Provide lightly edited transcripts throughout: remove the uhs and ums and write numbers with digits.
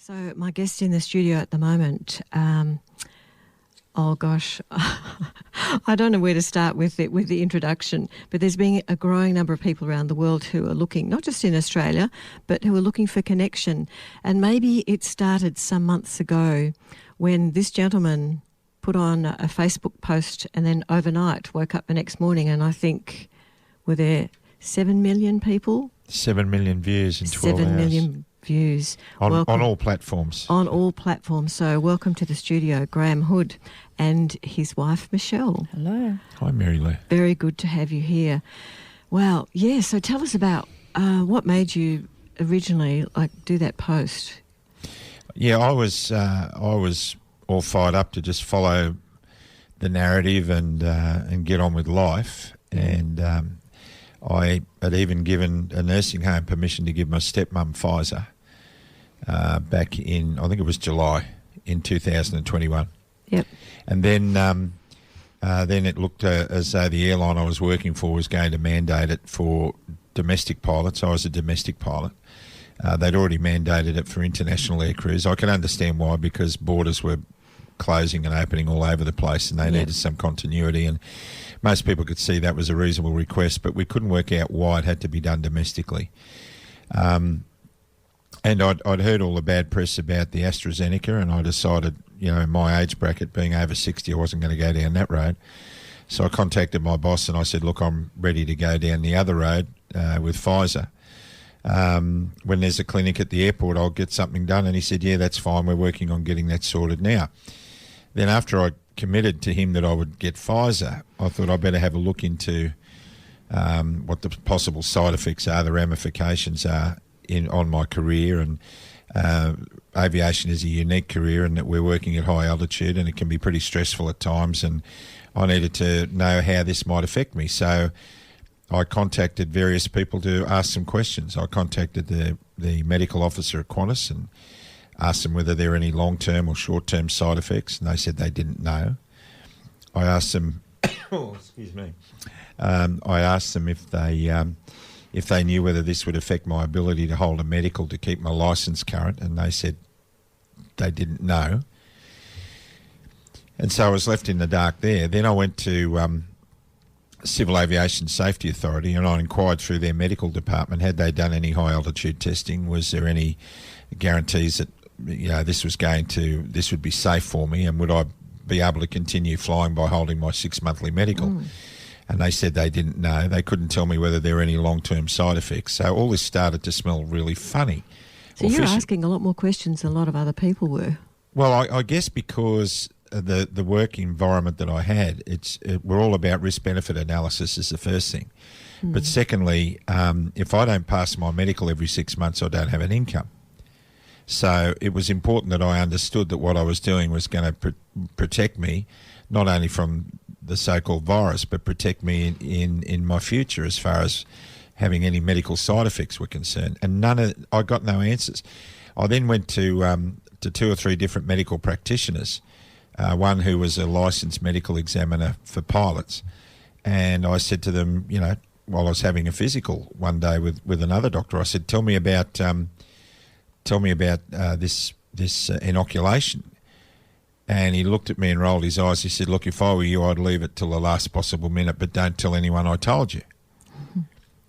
So my guest in the studio at the moment, oh gosh, I don't know where to start with the introduction, but there's been a growing number of people around the world who are looking, not just in Australia, but who are looking for connection. And maybe it started some months ago when this gentleman put on a Facebook post and then overnight woke up the next morning and I think, were there 7 million people? 7 million views in 12 hours. 7 million views. On all platforms. On all platforms. So welcome to the studio, Graham Hood and his wife, Michelle. Hello. Hi, Mary-Lou. Very good to have you here. Well, yeah, so tell us about what made you originally do that post. Yeah, I was all fired up to just follow the narrative and get on with life. And I had even given a nursing home permission to give my stepmum Pfizer back in, I think it was July in 2021. Yep. And then it looked as though the airline I was working for was going to mandate it for domestic pilots. I was a domestic pilot. They'd already mandated it for international air crews. I can understand why, because borders were closing and opening all over the place and they needed some continuity, and most people could see that was a reasonable request, but we couldn't work out why it had to be done domestically. And I'd heard all the bad press about the AstraZeneca, and I decided, in my age bracket, being over 60, I wasn't going to go down that road. So I contacted my boss and I said, look, I'm ready to go down the other road with Pfizer. When there's a clinic at the airport, I'll get something done. And he said, yeah, that's fine. We're working on getting that sorted now. Then after I committed to him that I would get Pfizer, I thought I'd better have a look into what the possible side effects are, the ramifications are on my career. And aviation is a unique career in that we're working at high altitude and it can be pretty stressful at times. And I needed to know how this might affect me. So I contacted various people to ask some questions. I contacted the medical officer at Qantas and asked them whether there are any long-term or short-term side effects, and they said they didn't know. I asked them, I asked them if they knew whether this would affect my ability to hold a medical to keep my licence current, and they said they didn't know. And so I was left in the dark there. Then I went to Civil Aviation Safety Authority and I inquired through their medical department, had they done any high-altitude testing? Was there any guarantees that this would be safe for me, and would I be able to continue flying by holding my 6 monthly medical? And they said they didn't know. They couldn't tell me whether there were any long-term side effects. So all this started to smell really funny. So you're asking a lot more questions than a lot of other people were. Well, I guess because the work environment that I had, we're all about risk-benefit analysis is the first thing. But secondly, if I don't pass my medical every 6 months, I don't have an income. So it was important that I understood that what I was doing was going to protect me, not only from the so-called virus, but protect me in my future as far as having any medical side effects were concerned. And I got no answers. I then went to 2 or 3 different medical practitioners, one who was a licensed medical examiner for pilots. And I said to them, while I was having a physical one day with another doctor, I said, tell me about this inoculation. And he looked at me and rolled his eyes. He said, look, if I were you, I'd leave it till the last possible minute, but don't tell anyone I told you.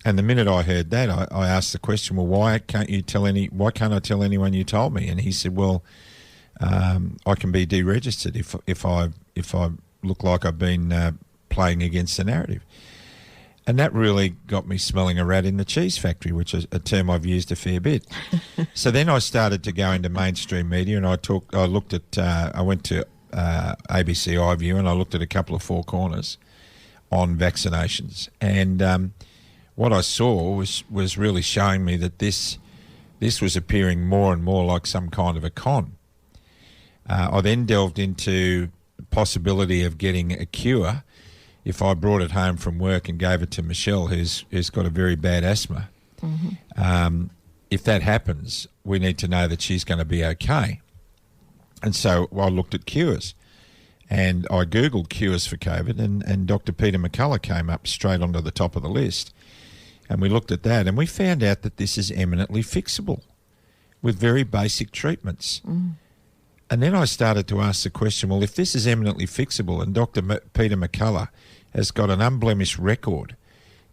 And the minute I heard that, I asked the question, well, why can't I tell anyone you told me? And he said, well, I can be deregistered if I look like I've been playing against the narrative. And that really got me smelling a rat in the cheese factory, which is a term I've used a fair bit. So then I started to go into mainstream media, and I went to ABC iView, and I looked at a couple of Four Corners on vaccinations. And what I saw was really showing me that this was appearing more and more like some kind of a con. I then delved into the possibility of getting a cure if I brought it home from work and gave it to Michelle, who's got a very bad asthma. If that happens, we need to know that she's going to be okay. And so I looked at cures, and I Googled cures for COVID, and Dr. Peter McCullough came up straight onto the top of the list. And we looked at that, and we found out that this is eminently fixable. with very basic treatments. And then I started to ask the question, well, if this is eminently fixable and Dr. Peter McCullough has got an unblemished record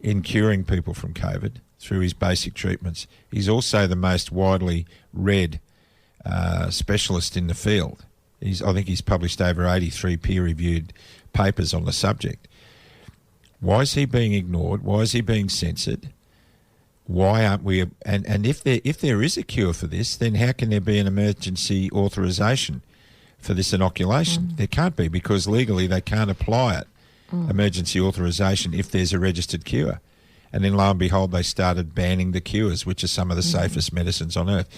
in curing people from COVID through his basic treatments, he's also the most widely read specialist in the field. I think he's published over 83 peer-reviewed papers on the subject. Why is he being ignored? Why is he being censored? Why aren't we? And if there is a cure for this, then how can there be an emergency authorisation for this inoculation? There can't be, because legally they can't apply it, emergency authorisation, if there's a registered cure. And then lo and behold, they started banning the cures, which are some of the safest medicines on earth.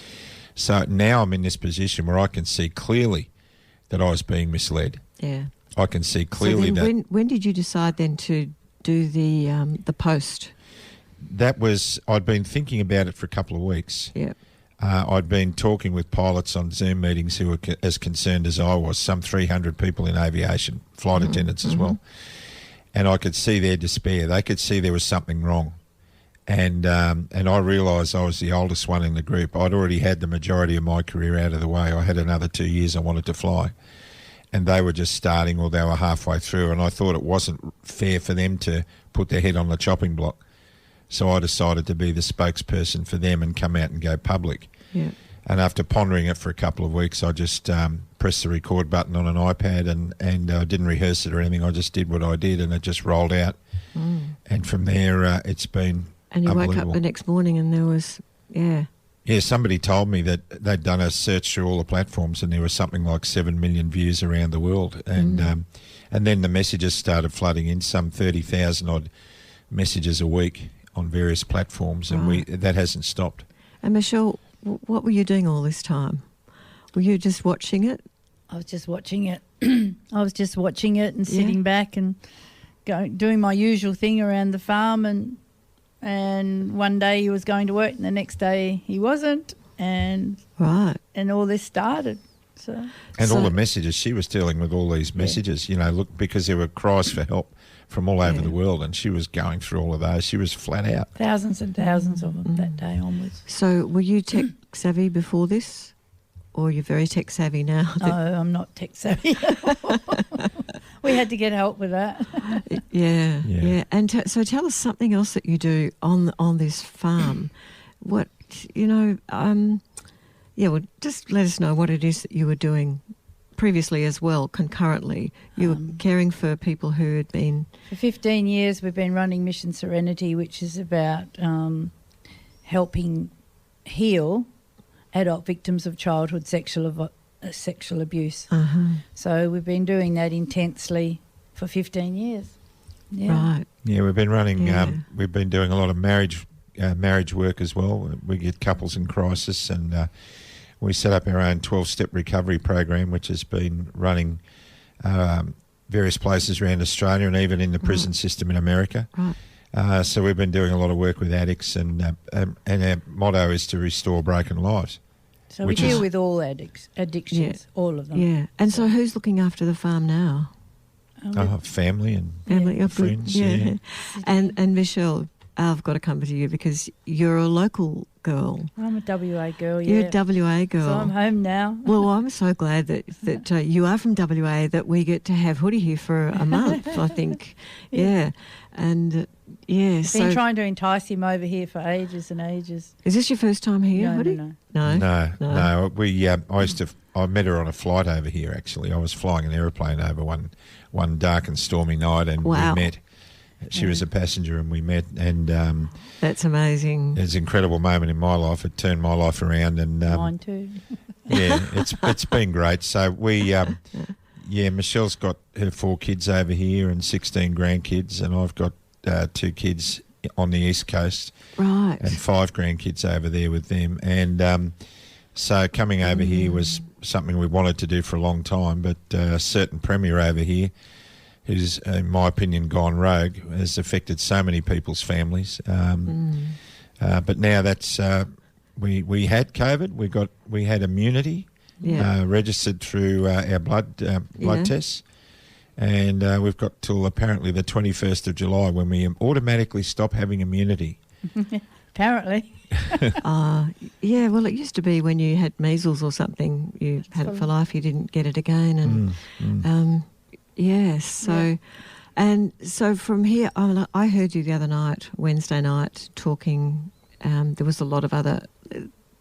So now I'm in this position where I can see clearly that I was being misled. Yeah. I can see clearly so then when did you decide then to do the post? That was, I'd been thinking about it for a couple of weeks. Yeah. I'd been talking with pilots on Zoom meetings who were as concerned as I was, some 300 people in aviation, flight attendants as well. And I could see their despair. They could see there was something wrong. And I realised I was the oldest one in the group. I'd already had the majority of my career out of the way. I had another 2 years I wanted to fly. And they were just starting, or they were halfway through, and I thought it wasn't fair for them to put their head on the chopping block. So I decided to be the spokesperson for them and come out and go public. Yeah. And after pondering it for a couple of weeks, I just pressed the record button on an iPad and I didn't rehearse it or anything. I just did what I did, and it just rolled out. And from there, it's been And you woke unbelievable. up the next morning and there was, Yeah, somebody told me that they'd done a search through all the platforms and there was something like 7 million views around the world. And then the messages started flooding in, some 30,000 odd messages a week on various platforms, and that hasn't stopped. And Michelle, what were you doing all this time? Were you just watching it? I was just watching it. I was just watching it and sitting back and doing my usual thing around the farm, and one day he was going to work and the next day he wasn't, and all this started. And all the messages, she was dealing with all these messages, look, because there were cries for help from all over the world, and she was going through all of those. She was flat out. Thousands and thousands of them that day onwards. So were you tech savvy before this, or are you very tech savvy now? No, I'm not tech savvy. We had to get help with that. Yeah. And so tell us something else that you do on this farm. What, well, just let us know what it is that you were doing previously as well, concurrently. You were caring for people who had been... For 15 years we've been running Mission Serenity, which is about helping heal adult victims of childhood sexual abuse. So we've been doing that intensely for 15 years. Yeah. Right. Yeah, we've been running, we've been doing a lot of marriage work as well. We get couples in crisis, and we set up our own 12-step recovery program, which has been running various places around Australia and even in the prison system in America. Right. So we've been doing a lot of work with addicts, and our motto is to restore broken lives. So we deal with all addictions, all of them. Yeah. And so who's looking after the farm now? Family and friends. Yeah. And Michelle, I've got to come to you because you're a local girl. I'm a WA girl, You're a WA girl. So I'm home now. Well, I'm so glad that you are from WA, that we get to have Hoody here for a month, I think. Yeah. And, I've been trying to entice him over here for ages and ages. Is this your first time here, Hoody? No. I met her on a flight over here, actually. I was flying an aeroplane over one dark and stormy night, and we met. She was a passenger and we met, and that's amazing. It's an incredible moment in my life. It turned my life around, and mine too. it's been great. So we Michelle's got her 4 kids over here and 16 grandkids, and I've got 2 kids on the East Coast, right, and 5 grandkids over there with them. And so coming over here was something we wanted to do for a long time, but a certain premier over here, who's, in my opinion, gone rogue, has affected so many people's families. But now that's we had COVID, we had immunity registered through our blood tests, and we've got till apparently the 21st of July when we automatically stop having immunity apparently. Yeah, well, it used to be when you had measles or something, you had it for life, you didn't get it again. And yes, so... And so from here, I heard you the other night, Wednesday night, talking. There was a lot of other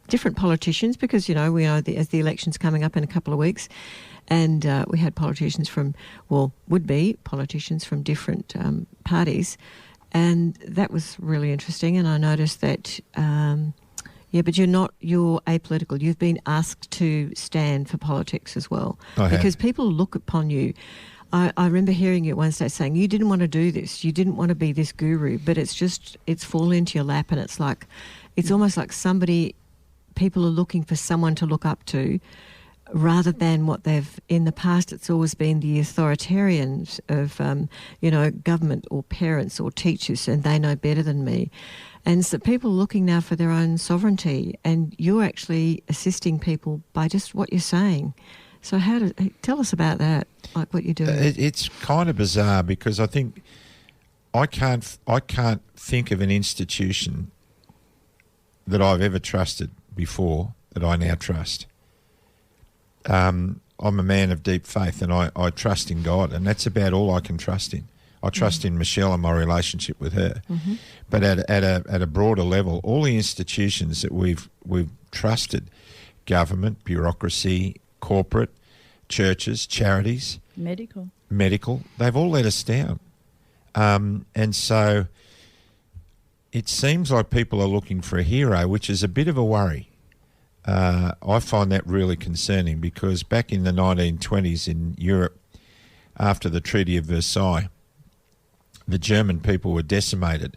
different politicians because, we know as the election's coming up in a couple of weeks, and we had politicians from, would-be politicians from different parties, and that was really interesting. And I noticed that, but you're apolitical. You've been asked to stand for politics as well because people look upon you. I remember hearing you at one stage saying you didn't want to do this, you didn't want to be this guru, but it's fallen into your lap, and it's almost like people are looking for someone to look up to rather than what in the past it's always been the authoritarians of, government or parents or teachers, and they know better than me. And so people are looking now for their own sovereignty, and you're actually assisting people by just what you're saying. So tell us about that, like what you do. It's kind of bizarre because I think I can't think of an institution that I've ever trusted before that I now trust. I'm a man of deep faith, and I trust in God, and that's about all I can trust in. I trust in Michelle and my relationship with her. Mm-hmm. But at a broader level, all the institutions that we've trusted, government, bureaucracy, corporate, churches, charities, medical, they've all let us down. And so it seems like people are looking for a hero, which is a bit of a worry. I find that really concerning because back in the 1920s in Europe, after the Treaty of Versailles, the German people were decimated.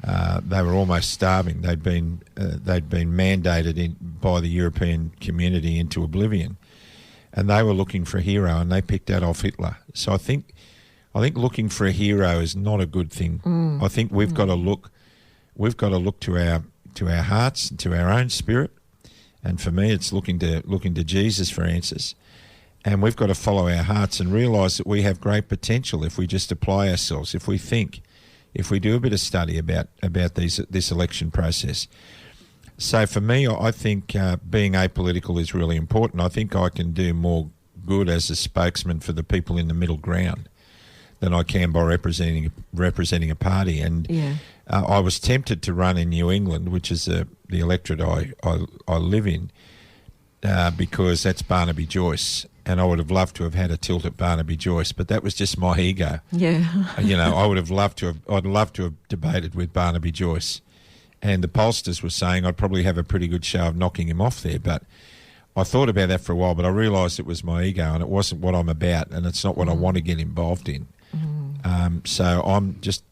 They were almost starving. They'd been mandated by the European community into oblivion, and they were looking for a hero, and they picked Adolf Hitler. So I think looking for a hero is not a good thing. I think we've got to look to our hearts and to our own spirit, and for me, it's looking to Jesus for answers. And we've got to follow our hearts and realise that we have great potential if we just apply ourselves, if we think, if we do a bit of study about this election process. So for me, I think being apolitical is really important. I think I can do more good as a spokesman for the people in the middle ground than I can by representing a party. And I was tempted to run in New England, which is the electorate I live in, because that's Barnaby Joyce. And I would have loved to have had a tilt at Barnaby Joyce, but that was just my ego. Yeah. I'd love to have debated with Barnaby Joyce. And the pollsters were saying I'd probably have a pretty good show of knocking him off there. But I thought about that for a while, but I realised it was my ego and it wasn't what I'm about, and it's not what I want to get involved in. So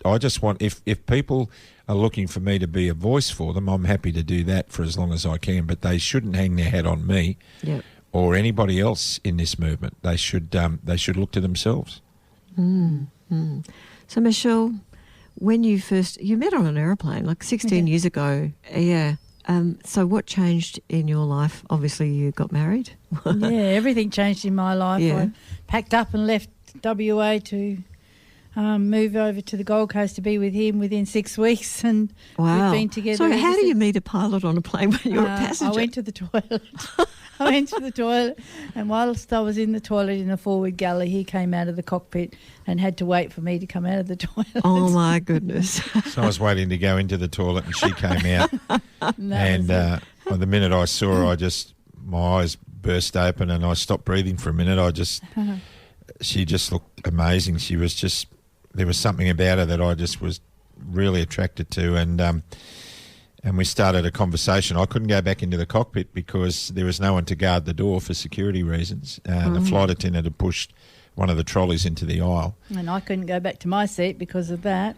I just want, if people are looking for me to be a voice for them, I'm happy to do that for as long as I can, but they shouldn't hang their hat on me. Yep. Or anybody else in this movement. They should look to themselves. So Michelle, when you met on an aeroplane like 16 years ago, so what changed in your life? Obviously you got married. Everything changed in my life. I packed up and left WA to move over to the Gold Coast to be with him within 6 weeks, and we've been together. So how do you meet a pilot on a plane when you're a passenger? I went to the toilet. And whilst I was in the toilet in the forward galley, he came out of the cockpit and had to wait for me to come out of the toilet. Oh my goodness. So I was waiting to go into the toilet and she came out. The minute I saw her, my eyes burst open and I stopped breathing for a minute. She just looked amazing. There was something about her that I just was really attracted to, and we started a conversation. I couldn't go back into the cockpit because there was no one to guard the door for security reasons. The flight attendant had pushed one of the trolleys into the aisle. And I couldn't go back to my seat because of that.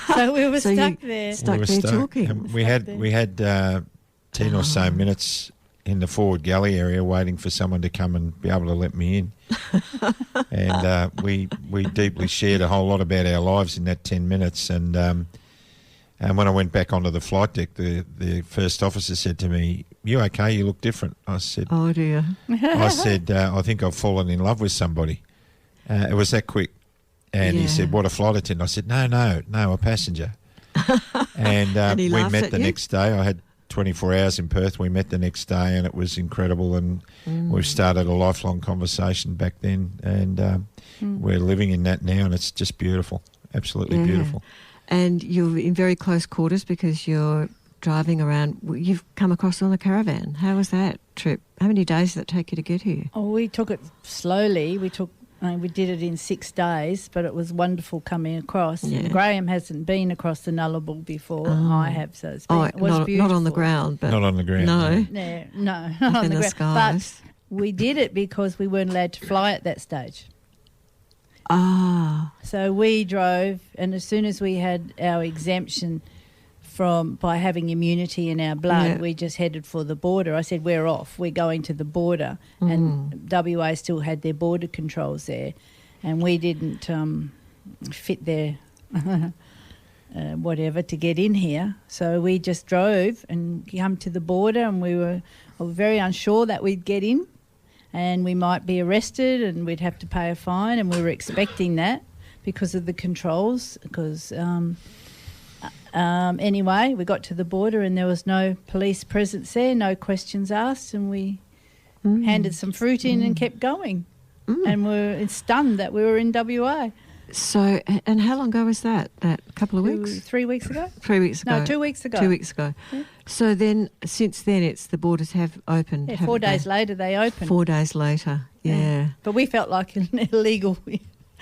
So we were stuck there. Stuck there talking. And we had 10 or so minutes in the forward galley area waiting for someone to come and be able to let me in. And we deeply shared a whole lot about our lives in that 10 minutes. And when I went back onto the flight deck, the first officer said to me, "You okay? You look different." I said, "Oh dear." I said, "I think I've fallen in love with somebody." It was that quick. And he said, "What, a flight attendant?" I said, No, a passenger." And, And he we laughed met at the you? next day. I had 24 hours in Perth. We met the next day, and it was incredible. And we've started a lifelong conversation back then, and we're living in that now, and it's just beautiful, absolutely beautiful. And you're in very close quarters because you're driving around. You've come across on the caravan. How was that trip? How many days did it take you to get here? Oh, we took it slowly. We did it in 6 days, but it was wonderful coming across. Yeah. And Graham hasn't been across the Nullarbor before. I have, so it was beautiful. Not on the ground, but Not on the ground. no, No, not up on in the the ground. skies. But we did it because we weren't allowed to fly at that stage. Ah, So we drove, and as soon as we had our exemption by having immunity in our blood, we just headed for the border. I said, we're off. We're going to the border. And WA still had their border controls there. And we didn't fit their whatever to get in here. So we just drove and come to the border, and we were very unsure that we'd get in and we might be arrested and we'd have to pay a fine, and we were expecting that because of the controls. Because anyway, we got to the border and there was no police presence there, no questions asked, and we handed some fruit in and kept going. And we're stunned that we were in WA. so and how long ago was that? That couple of weeks? 3 weeks ago? 3 weeks ago. No, 2 weeks ago. 2 weeks ago. Yeah. So then, since then, the borders have opened. Yeah, haven't 4 days they? later they opened. 4 days later, yeah. But we felt like an illegal.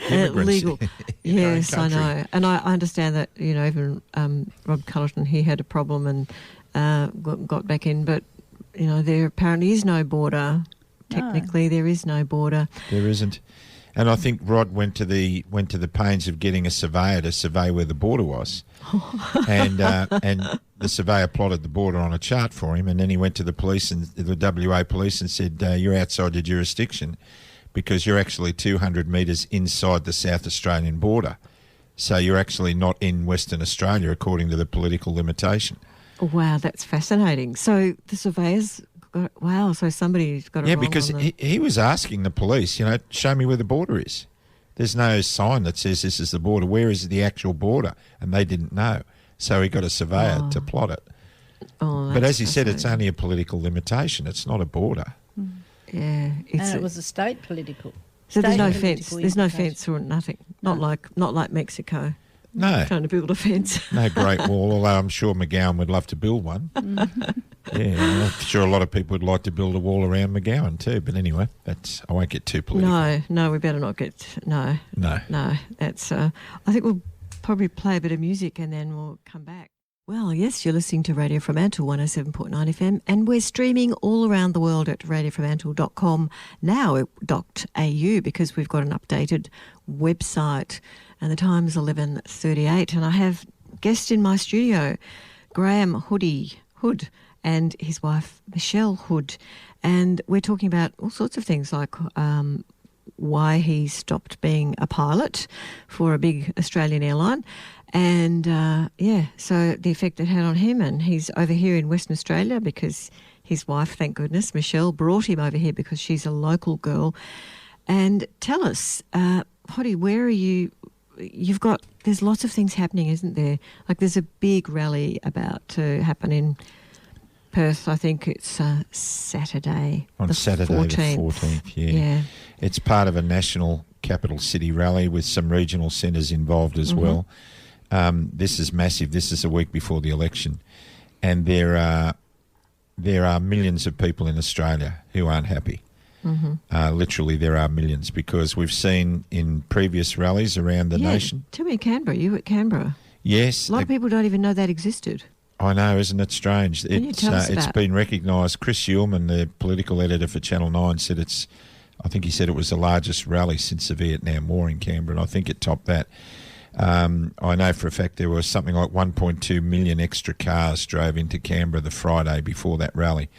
Immigrants Legal. in our own Yes, I country. know. And I understand that, even Rob Cullerton, he had a problem and got back in. But, there apparently is no border. Technically, there is no border. There isn't. And I think Rod went to the pains of getting a surveyor to survey where the border was, and the surveyor plotted the border on a chart for him, and then he went to the police and the WA police and said, "You're outside the jurisdiction because you're actually 200 metres inside the South Australian border, so you're actually not in Western Australia according to the political limitation." Wow, that's fascinating. So the surveyors got wow. So somebody's got it wrong. Because on the... he was asking the police, show me where the border is. There's no sign that says this is the border. Where is the actual border? And they didn't know. So he got a surveyor to plot it. Oh, But that's as he said, it's fascinating. only a political limitation. It's not a border. Yeah, And it was a state political. so there's state no political fence. There's no implication. fence or nothing. Not like Mexico No, trying to build a fence. no Great Wall, although I'm sure McGowan would love to build one. Yeah, I'm sure a lot of people would like to build a wall around McGowan too. But anyway, I won't get too political. No, we better not get no. That's. I think we'll probably play a bit of music and then we'll come back. Well, yes, you're listening to Radio Fremantle 107.9 FM, and we're streaming all around the world at radiofremantle.com now.au because we've got an updated website, and the time is 11:38, and I have guest in my studio, Graham Hood, and his wife Michelle Hood, and we're talking about all sorts of things like why he stopped being a pilot for a big Australian airline, and so the effect it had on him. And he's over here in Western Australia because his wife, thank goodness, Michelle, brought him over here because she's a local girl. And tell us, Hoddy, where are you? There's lots of things happening, isn't there? Like there's a big rally about to happen in Perth. I think it's Saturday. On Saturday the 14th, yeah. It's part of a national capital city rally with some regional centres involved as well. This is massive. This is a week before the election. And there are millions of people in Australia who aren't happy. Literally, there are millions, because we've seen in previous rallies around the nation. Tell me, Canberra. You were at Canberra. Yes. A lot of people don't even know that existed. I know, isn't it strange? Can you tell us It's about- been recognised. Chris Uhlmann, the political editor for Channel 9, said I think he said it was the largest rally since the Vietnam War in Canberra, and I think it topped that. I know for a fact there was something like 1.2 million extra cars drove into Canberra the Friday before that rally.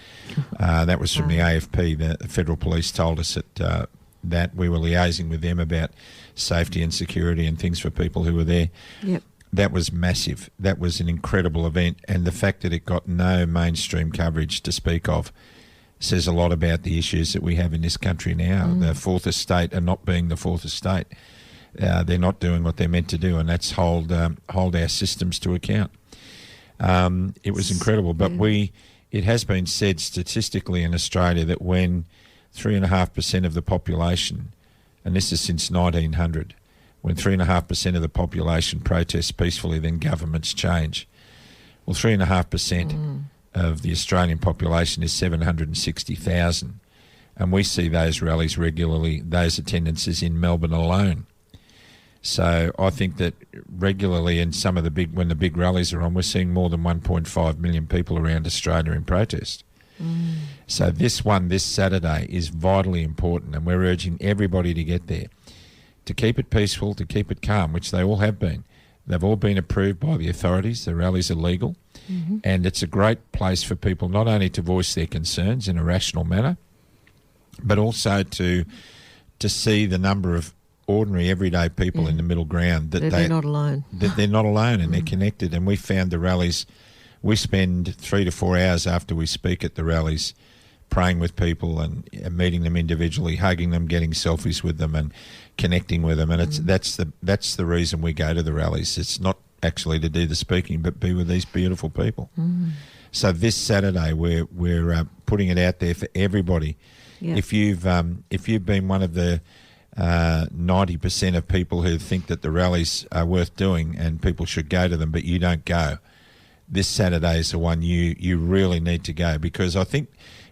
That was from the AFP. The Federal Police told us that we were liaising with them about safety and security and things for people who were there. Yep. That was massive. That was an incredible event, and the fact that it got no mainstream coverage to speak of says a lot about the issues that we have in this country now. The fourth estate and not being the fourth estate. they're not doing what they're meant to do, and that's hold our systems to account. It was incredible, but it has been said statistically in Australia that when 3.5% of the population, and this is since 1900, when 3.5% of the population protests peacefully, then governments change. Well, 3.5% of the Australian population is 760,000, and we see those rallies regularly, those attendances in Melbourne alone. So I think that regularly in some of when the big rallies are on, we're seeing more than 1.5 million people around Australia in protest. So this Saturday is vitally important, and we're urging everybody to get there, to keep it peaceful, to keep it calm, which they all have been. They've all been approved by the authorities. The rallies are legal, and it's a great place for people not only to voice their concerns in a rational manner, but also to see the number of ordinary, everyday people in the middle ground that they're not alone. That they're not alone, and they're connected. And we found the rallies. We spend 3 to 4 hours after we speak at the rallies, praying with people and meeting them individually, hugging them, getting selfies with them, and connecting with them. And that's the reason we go to the rallies. It's not actually to do the speaking, but be with these beautiful people. So this Saturday, we're putting it out there for everybody. Yeah. If you've been one of the 90% of people who think that the rallies are worth doing and people should go to them, but you don't go, this Saturday is the one you really need to go, because I think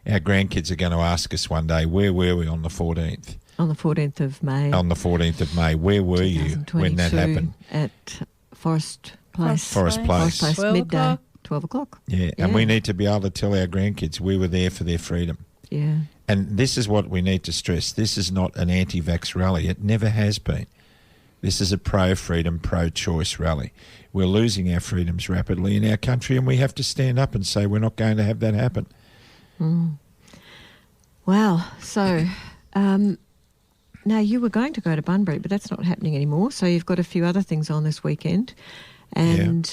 our grandkids are going to ask us one day, where were we on the 14th? On the 14th of May. On the 14th of May, where were you when that happened? At Forest Place. Forest Place. 12 o'clock. Yeah, and we need to be able to tell our grandkids we were there for their freedom. Yeah. And this is what we need to stress. This is not an anti-vax rally. It never has been. This is a pro-freedom, pro-choice rally. We're losing our freedoms rapidly in our country, and we have to stand up and say we're not going to have that happen. Wow. So now you were going to go to Bunbury, but that's not happening anymore. So you've got a few other things on this weekend. And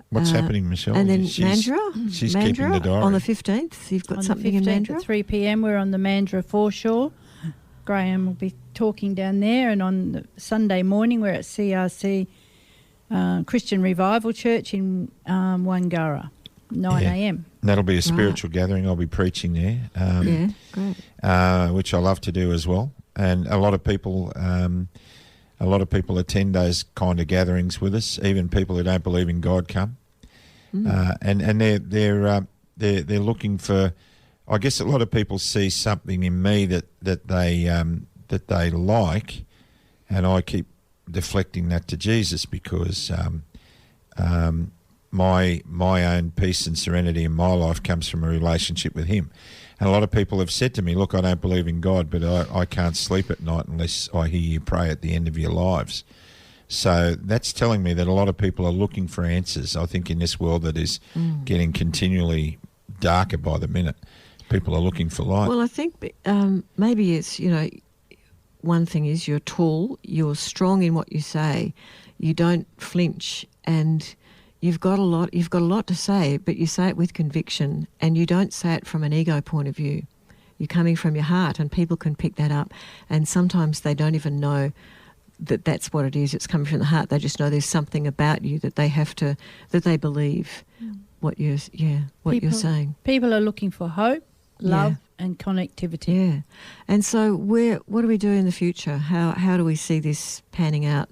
what's happening, Michelle? And then Mandurah. She's keeping the diary. On the 15th, you've got on something the 15th in Mandurah? at 3 p.m. we're on the Mandurah foreshore. Graham will be talking down there, and on the Sunday morning we're at CRC Christian Revival Church in Wangara, 9 a.m. That'll be a spiritual gathering. I'll be preaching there. Great. Which I love to do as well. And a lot of people attend those kind of gatherings with us. Even people who don't believe in God come, and they're looking for. I guess a lot of people see something in me that they like, and I keep deflecting that to Jesus, because my own peace and serenity in my life comes from a relationship with Him. And a lot of people have said to me, look, I don't believe in God, but I can't sleep at night unless I hear you pray at the end of your lives. So that's telling me that a lot of people are looking for answers. I think in this world that is getting continually darker by the minute, people are looking for light. Well, I think maybe it's, one thing is you're tall, you're strong in what you say, you don't flinch, and you've got a lot to say, but you say it with conviction, and you don't say it from an ego point of view. You're coming from your heart, and people can pick that up, and sometimes they don't even know that that's what it is. It's coming from the heart. They just know there's something about you that they believe what you're saying. People are looking for hope, love, and connectivity. Yeah. And so what do we do in the future? How do we see this panning out?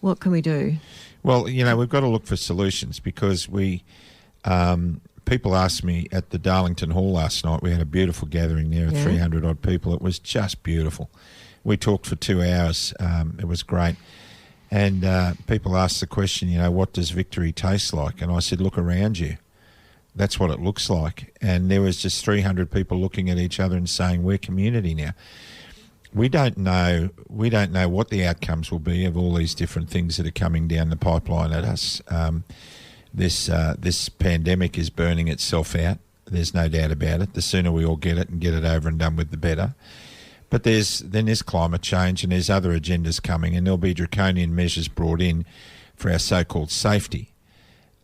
What can we do? Well, we've got to look for solutions, because people asked me at the Darlington Hall last night. We had a beautiful gathering there of 300 odd people. It was just beautiful. We talked for 2 hours. It was great. And people asked the question, what does victory taste like? And I said, look around you. That's what it looks like. And there was just 300 people looking at each other and saying, we're community now. We don't know what the outcomes will be of all these different things that are coming down the pipeline at us. This pandemic is burning itself out. There's no doubt about it. The sooner we all get it and get it over and done with, the better. But there's climate change, and there's other agendas coming, and there'll be draconian measures brought in for our so-called safety.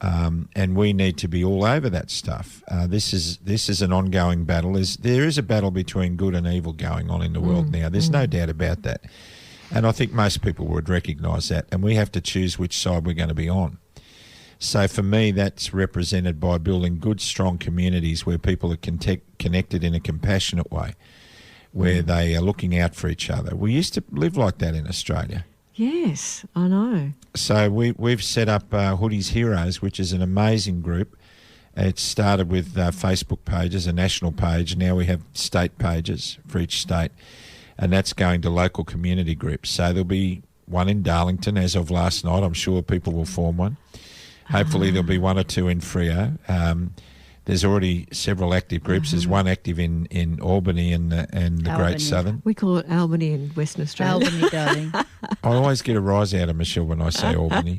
And we need to be all over that stuff. This is an ongoing battle. There is a battle between good and evil going on in the world now. There's no doubt about that. And I think most people would recognise that, and we have to choose which side we're going to be on. So for me, that's represented by building good, strong communities where people are connected in a compassionate way, where they are looking out for each other. We used to live like that in Australia. Yes, I know. So we've set up Hoodies Heroes, which is an amazing group. It started with Facebook pages, a national page. Now we have state pages for each state, and that's going to local community groups. So there'll be one in Darlington as of last night. I'm sure people will form one. Hopefully there'll be one or two in Freo. There's already several active groups. There's one active in Albany and the Great Southern. We call it Albany in Western Australia. Albany, darling. I always get a rise out of Michelle when I say Albany.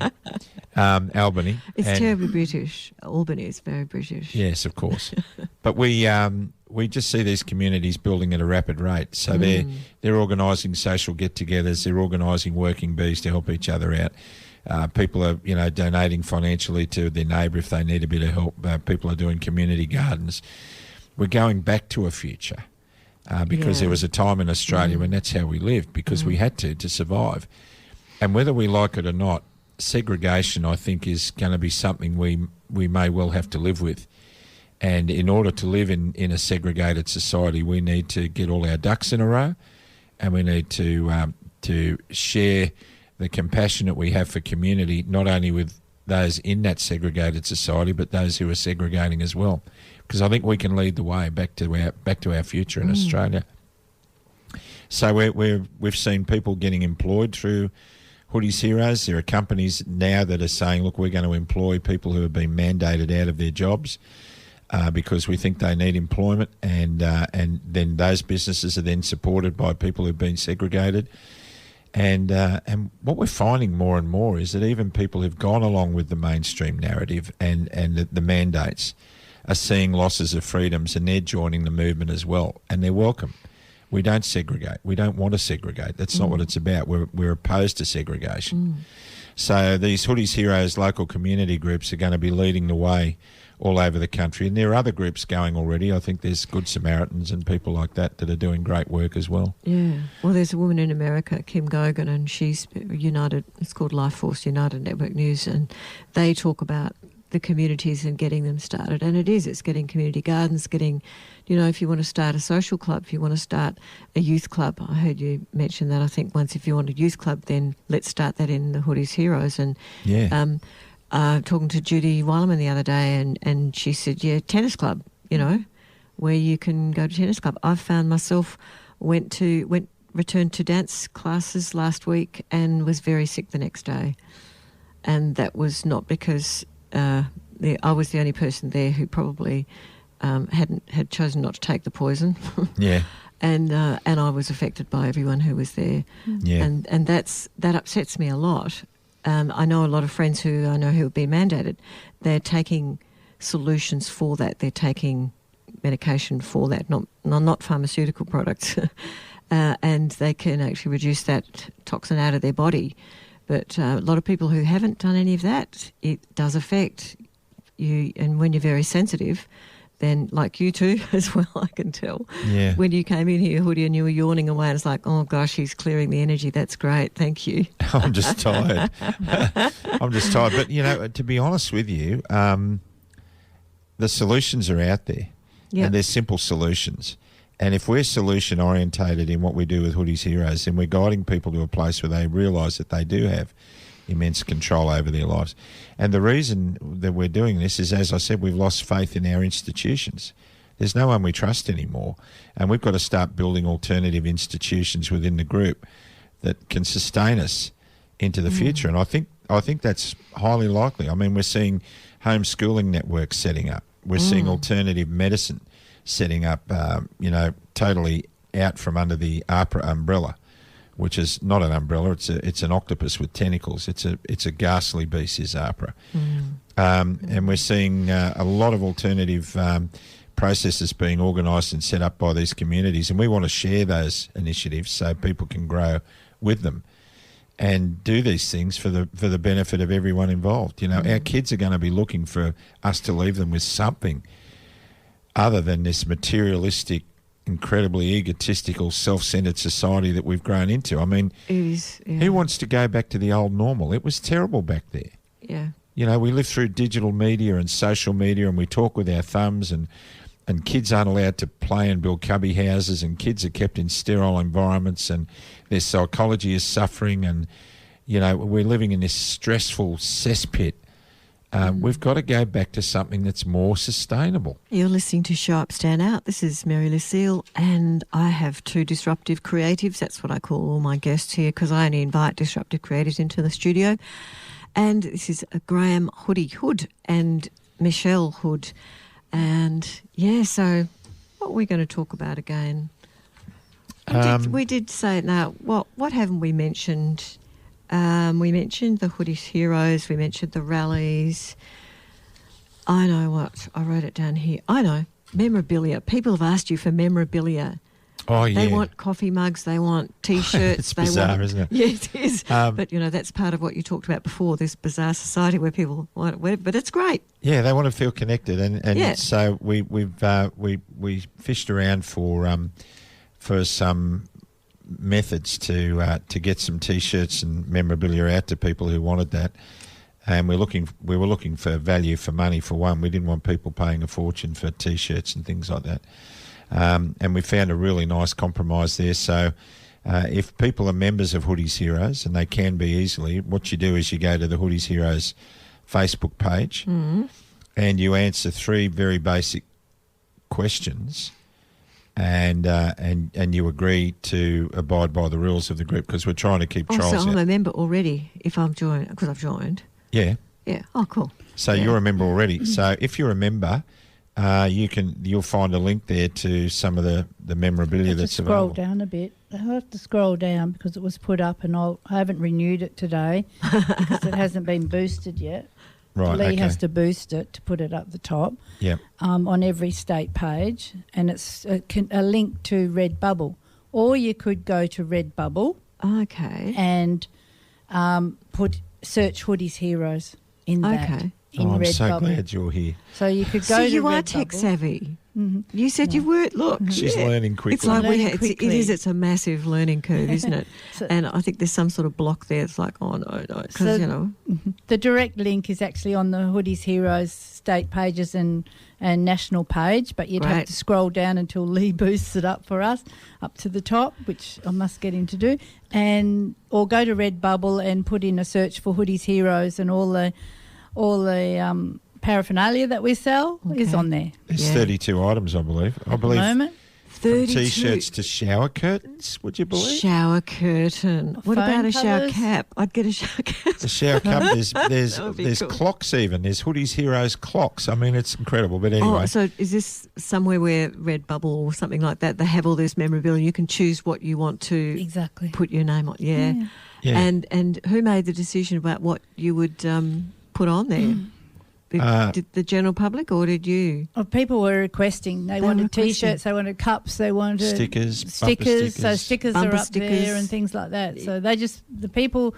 Albany. It's terribly British. Albany is very British. Yes, of course. But we just see these communities building at a rapid rate. So they're organising social get-togethers. They're organising working bees to help each other out. People are, donating financially to their neighbour if they need a bit of help. People are doing community gardens. We're going back to a future because there was a time in Australia when that's how we lived because we had to survive. And whether we like it or not, segregation, I think, is going to be something we may well have to live with. And in order to live in a segregated society, we need to get all our ducks in a row, and we need to share the compassion that we have for community, not only with those in that segregated society, but those who are segregating as well. Because I think we can lead the way back to our future in Australia. So we've seen people getting employed through Hoodies Heroes. There are companies now that are saying, look, we're going to employ people who have been mandated out of their jobs because we think they need employment, and then those businesses are then supported by people who've been segregated. And what we're finding more and more is that even people who've gone along with the mainstream narrative and the mandates are seeing losses of freedoms, and they're joining the movement as well, and they're welcome. We don't segregate. We don't want to segregate. That's not what it's about. We're opposed to segregation. So these Hoodies Heroes local community groups are going to be leading the way all over the country. And there are other groups going already. I think there's Good Samaritans and people like that are doing great work as well. Yeah. Well, there's a woman in America, Kim Gogan, and she's United, it's called Life Force United Network News, and they talk about the communities and getting them started. And it's getting community gardens, getting, if you want to start a social club, if you want to start a youth club. I heard you mention that. I think once if you want a youth club, then let's start that in the Hoodies Heroes. And talking to Judy Weilerman the other day, and she said, tennis club, where you can go to tennis club. I've found myself returned to dance classes last week and was very sick the next day. And that was not because I was the only person there who probably had chosen not to take the poison. Yeah. And I was affected by everyone who was there. Yeah. And that upsets me a lot. I know a lot of friends who have been mandated. They're taking solutions for that. They're taking medication for that, not pharmaceutical products, and they can actually reduce that toxin out of their body. But a lot of people who haven't done any of that, it does affect you. And when you're very sensitive, then like you two as well, I can tell. Yeah. When you came in here, Hoodie, and you were yawning away, and it's like, oh gosh, he's clearing the energy. That's great. Thank you. I'm just tired. But, to be honest with you, the solutions are out there. Yep. And they're simple solutions. And if we're solution orientated in what we do with Hoodies Heroes, then we're guiding people to a place where they realise that they do have immense control over their lives. And the reason that we're doing this is, as I said, we've lost faith in our institutions. There's no one we trust anymore. And we've got to start building alternative institutions within the group that can sustain us into the future. And I think that's highly likely. I mean, we're seeing homeschooling networks setting up. We're seeing alternative medicine setting up, totally out from under the APRA umbrella, which is not an umbrella. It's an octopus with tentacles. It's a ghastly beast, is APRA. And we're seeing a lot of alternative processes being organised and set up by these communities, and we want to share those initiatives so people can grow with them and do these things for the benefit of everyone involved. Our kids are going to be looking for us to leave them with something other than this materialistic incredibly egotistical, self-centred society that we've grown into. I mean, It is. Yeah. who wants to go back to the old normal? It was terrible back there. Yeah. You know, we live through digital media and social media, and we talk with our thumbs, and kids aren't allowed to play and build cubby houses, and kids are kept in sterile environments, and their psychology is suffering, and, you know, we're living in this stressful cesspit. We've got to go back to something that's more sustainable. You're listening to Show Up, Stand Out. This is Mary-Lucille, and I have two disruptive creatives. That's what I call all my guests here, because I only invite disruptive creatives into the studio. And this is Graham Hood and Michelle Hood. And, yeah, so what are we going to talk about again? We did say, now, what haven't we mentioned? We mentioned the Hoodies Heroes. We mentioned the rallies. I know what. I wrote it down here. I know. Memorabilia. People have asked you for memorabilia. Oh, yeah. They want coffee mugs. They want T-shirts. It's bizarre, isn't it? Yeah, it is. But, you know, that's part of what you talked about before, this bizarre society where people want it. But it's great. Yeah, they want to feel connected. And Yeah. so we fished around for some methods to get some T-shirts and memorabilia out to people who wanted that. And we were looking for value for money, for one. We didn't want people paying a fortune for T-shirts and things like that. And we found a really nice compromise there. So if people are members of Hoodies Heroes, and they can be easily, what you do is you go to the Hoodies Heroes Facebook page and you answer 3 very basic questions, and you agree to abide by the rules of the group, because we're trying to keep trials So I'm out. a member already if I've joined, because I've joined. Yeah. Yeah. Oh, cool. So Yeah. you're a member already. So if you're a member, you'll find a link there to some of the memorabilia that's scroll available. down a bit. I have to scroll down because it was put up, and I haven't renewed it today because it hasn't been boosted yet. Right. Lee Okay. has to boost it to put it up the top. Yeah. On every state page, and it's a link to Redbubble. Or you could go to Redbubble Okay. and search Hoodies Heroes in that. Okay. In I'm Redbubble. so glad you're here. So you could go So to you are Redbubble. tech savvy. Mhm. You said you weren't. Look, She's yeah. learning quickly. It's like Learning it quickly. is. It's a massive learning curve, isn't it? So- And I think there's some sort of block there. It's like, oh no, because So- you know. The direct link is actually on the Hoodies Heroes state pages and national page, but you'd have Great. to scroll down until Lee boosts it up for us, up to the top, which I must get him to do, or go to Redbubble and put in a search for Hoodies Heroes, and all the paraphernalia that we sell is Okay. on there. There's Yeah. 32 items, I believe. I At the believe moment. from 32 T-shirts to shower curtains, would you believe? shower curtain. What Phone about a shower covers. cap? I'd get a shower cap. The shower cup, there's That would be there's cool. clocks even. There's Hoodies Heroes clocks. I mean, it's incredible. But anyway, Oh, so is this somewhere where Redbubble or something like that, they have all this memorabilia? You can choose what you want to Exactly. put your name on. Yeah. yeah. And who made the decision about what you would put on there? Did the general public, or did you? Well, people were requesting. They They wanted requesting. T-shirts, they wanted cups, they wanted Stickers, bumper stickers. So stickers. stickers Bumper are up stickers. there and things like that. So the people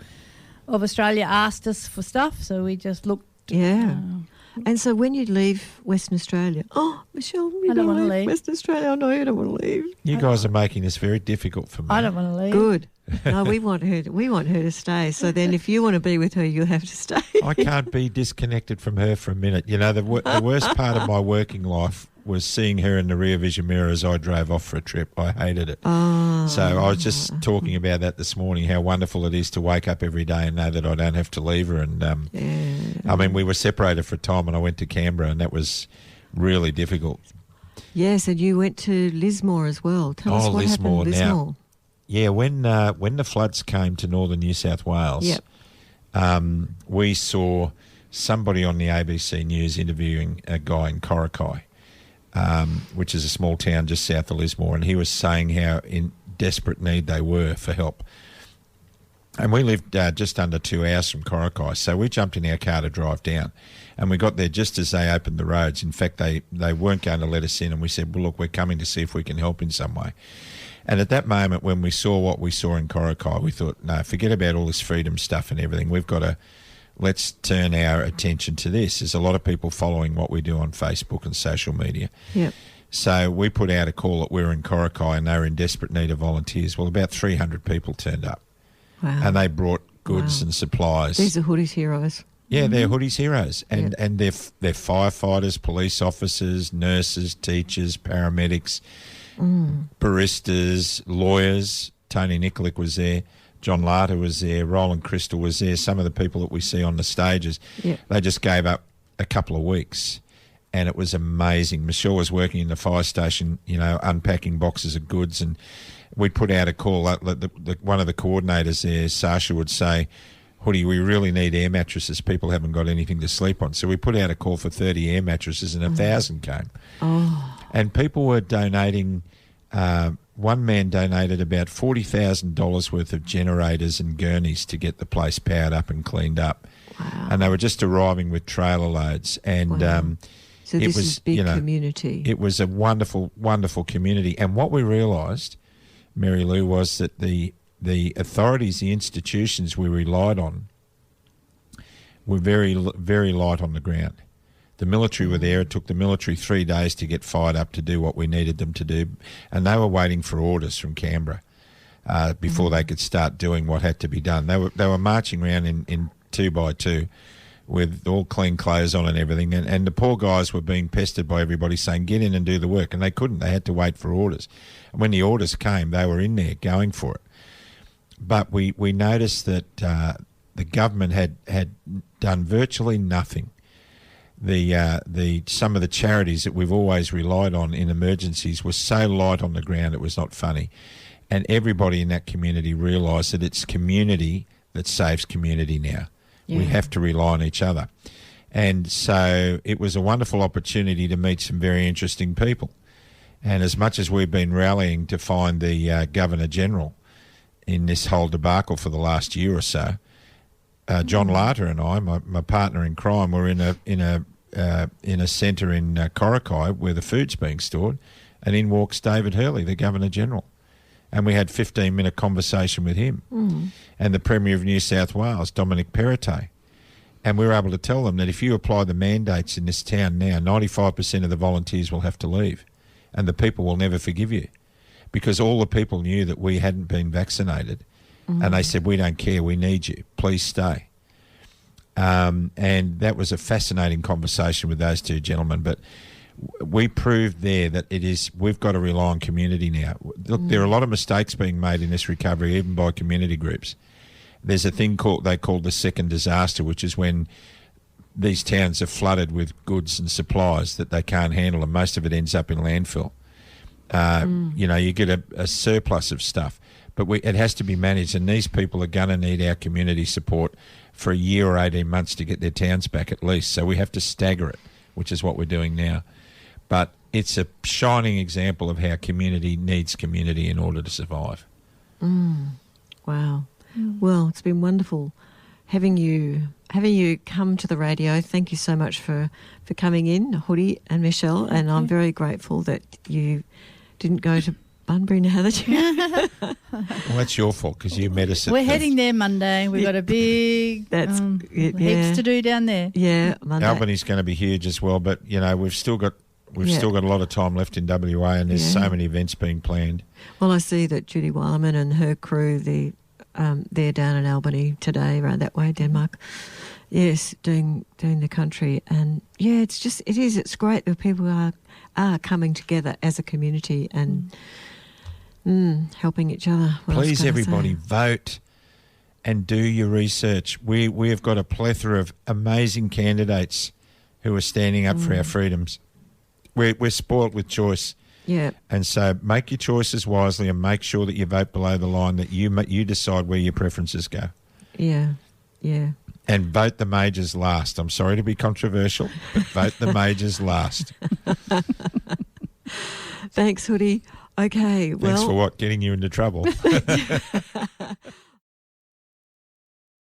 of Australia asked us for stuff, so we just looked. Yeah. And so when you leave Western Australia, oh, Michelle, you I don't wanna leave leave. Western Australia. I know you don't want to leave. You guys are making this very difficult for me. I don't want to leave. Good. No, we want her. We want her to stay. So then, if you want to be with her, you'll have to stay. I can't be disconnected from her for a minute. You know, the worst part of my working life was seeing her in the rear vision mirror as I drove off for a trip. I hated it. Oh. So I was just talking about that this morning, how wonderful it is to wake up every day and know that I don't have to leave her. And Yeah. I mean, we were separated for a time, and I went to Canberra, and that was really difficult. Yes, and you went to Lismore as well. Tell us what Lismore. happened. Now, Lismore. Yeah, when the floods came to northern New South Wales, Yep. we saw somebody on the ABC News interviewing a guy in Coraki, which is a small town just south of Lismore, and he was saying how in desperate need they were for help. And we lived just under 2 hours from Coraki, so we jumped in our car to drive down, and we got there just as they opened the roads. In fact, they weren't going to let us in, and we said, well, look, we're coming to see if we can help in some way. And at that moment, when we saw what we saw in Coraki, we thought, no, forget about all this freedom stuff and everything. Let's turn our attention to this. There's a lot of people following what we do on Facebook and social media. Yep. So we put out a call that we were in Coracay and they were in desperate need of volunteers. Well, about 300 people turned up. Wow. And they brought goods and supplies. These are Hoodie's heroes. Yeah, they're Hoodie's heroes. And they're firefighters, police officers, nurses, teachers, paramedics, baristas, lawyers. Tony Nikolic was there. John Larter was there. Roland Crystal was there. Some of the people that we see on the stages, they just gave up a couple of weeks. And it was amazing. Michelle was working in the fire station, unpacking boxes of goods. And we'd put out a call. One of the coordinators there, Sasha, would say, Hoodie, we really need air mattresses. People haven't got anything to sleep on. So we put out a call for 30 air mattresses and 1,000 came. Oh. And people were donating. One man donated about $40,000 worth of generators and gurneys to get the place powered up and cleaned up. Wow. And they were just arriving with trailer loads. And so this is big community. It was a wonderful, wonderful community. And what we realised, Mary-Lou, was that the authorities, the institutions we relied on, were very, very light on the ground. The military were there. It took the military 3 days to get fired up to do what we needed them to do. And they were waiting for orders from Canberra before they could start doing what had to be done. They were marching around in 2 by 2 with all clean clothes on and everything. And the poor guys were being pestered by everybody saying, get in and do the work. And they couldn't. They had to wait for orders. And when the orders came, they were in there going for it. But we noticed that the government had done virtually nothing. Some of the charities that we've always relied on in emergencies were so light on the ground it was not funny. And everybody in that community realised that it's community that saves community now. Yeah. We have to rely on each other. And so it was a wonderful opportunity to meet some very interesting people. And as much as we've been rallying to find the Governor-General in this whole debacle for the last year or so, John Larter and I, my partner in crime, were in a centre in Coracay where the food's being stored, and in walks David Hurley, the Governor-General. And we had a 15-minute conversation with him and the Premier of New South Wales, Dominic Perrottet. And we were able to tell them that if you apply the mandates in this town now, 95% of the volunteers will have to leave and the people will never forgive you, because all the people knew that we hadn't been vaccinated. And they said, we don't care, we need you, please stay. And that was a fascinating conversation with those two gentlemen. But we proved there that we've got to rely on community now. Look, there are a lot of mistakes being made in this recovery, even by community groups. There's a thing they call the second disaster, which is when these towns are flooded with goods and supplies that they can't handle, and most of it ends up in landfill. You get a surplus of stuff. But it has to be managed, and these people are going to need our community support for a year or 18 months to get their towns back at least. So we have to stagger it, which is what we're doing now. But it's a shining example of how community needs community in order to survive. Wow. Well, it's been wonderful having you come to the radio. Thank you so much for coming in, Hoodie and Michelle, and I'm very grateful that you didn't go to Bunbury now that you... Well, that's your fault because you met us at... We're heading there Monday. We've got a big... heaps to do down there. Yeah, Monday. Albany's going to be huge as well, but, we've still got a lot of time left in WA, and there's so many events being planned. Well, I see that Judy Weilerman and her crew, they're down in Albany today, around that way, Denmark. Yes, doing the country. And, it's great that people are coming together as a community and... helping each other. Please, everybody, vote and do your research. We have got a plethora of amazing candidates who are standing up for our freedoms. We're spoilt with choice. Yeah. And so make your choices wisely and make sure that you vote below the line, that you decide where your preferences go. Yeah, yeah. And vote the majors last. I'm sorry to be controversial, but vote the majors last. Thanks, Hoodie. Okay, well... Thanks for what? Getting you into trouble.